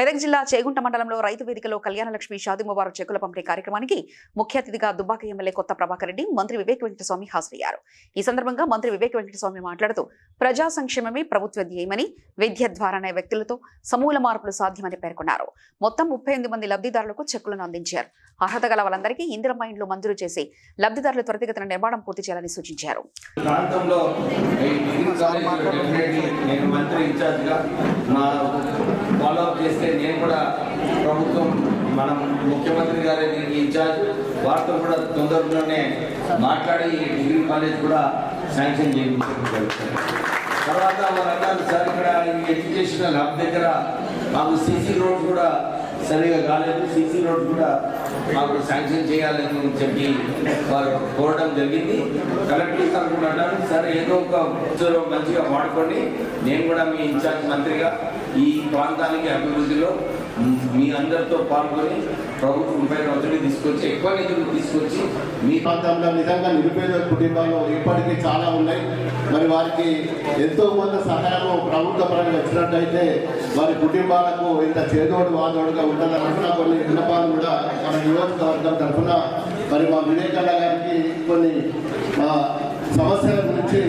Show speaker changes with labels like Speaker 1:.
Speaker 1: మెదక్ జిల్లా చేగుంట మండలంలో రైతు వేదికలో కళ్యాణలక్ష్మి షాదీ ముబారక్ చెక్కుల పంపిణీ కార్యక్రమానికి ముఖ్య అతిథిగా దుబ్బాక ఎమ్మెల్యే కొత్త ప్రభాకర్ రెడ్డి, మంత్రి వివేక్ వెంకటస్వామి హాజరయ్యారు. ఈ సందర్భంగా మంత్రి వివేక్ వెంకటస్వామి మాట్లాడుతూ ప్రజా సంక్షేమమే ప్రభుత్వ ధ్యేయమని, విద్య ద్వారానే వ్యక్తులతో సమూల మార్పులు సాధ్యమని పేర్కొన్నారు. మొత్తం 38 మంది లబ్ధిదారులకు చెక్కులను అందించారు. అర్హత గల వాళ్ళందరికీ ఇందిరమ్మ ఇండ్లు మంజూరు చేసి లబ్ధిదారులు త్వరితగతిన నిర్మాణం పూర్తి చేయాలని సూచించారు.
Speaker 2: నేను కూడా ప్రభుత్వం మనం ముఖ్యమంత్రి గారి ఇన్ఛార్జ్ వారితో కూడా తొందరలోనే మాట్లాడి డిగ్రీ కాలేజ్ కూడా శాంక్షన్ చేయించారు. తర్వాత వాళ్ళందరూ సార్ ఇక్కడ ఎడ్యుకేషనల్ హబ్ దగ్గర మాకు సీసీ రోడ్ కూడా సరిగా కాలేదు, సీసీ రోడ్ కూడా మాకు శాంక్షన్ చేయాలని చెప్పి వారు కోరడం జరిగింది. కలెక్టర్ సార్ కూడా అన్నారు, సరే ఏదో ఒక మంచిగా వాడుకోండి, నేను కూడా మీ ఇన్ఛార్జ్ మంత్రిగా ఈ ప్రాంతానికి అభివృద్ధిలో మీ అందరితో పాల్గొని ప్రభుత్వం పైన ఒత్తిడి తీసుకొచ్చి ఎక్కువ నిధులు తీసుకొచ్చి
Speaker 3: మీ ప్రాంతంలో నిజంగా నిరుపేద కుటుంబాలు ఇప్పటికీ చాలా ఉన్నాయి. మరి వారికి ఎంతో కొంత సహాయం ప్రభుత్వ పరంగా వచ్చినట్టయితే వారి కుటుంబాలకు ఇంత చేదోడు వాదోడుగా ఉండాలన్న కొన్ని విన్నపాలు కూడా మన నియోజకవర్గం తరఫున మరి మా వివేకన్న గారికి కొన్ని సమస్యల గురించి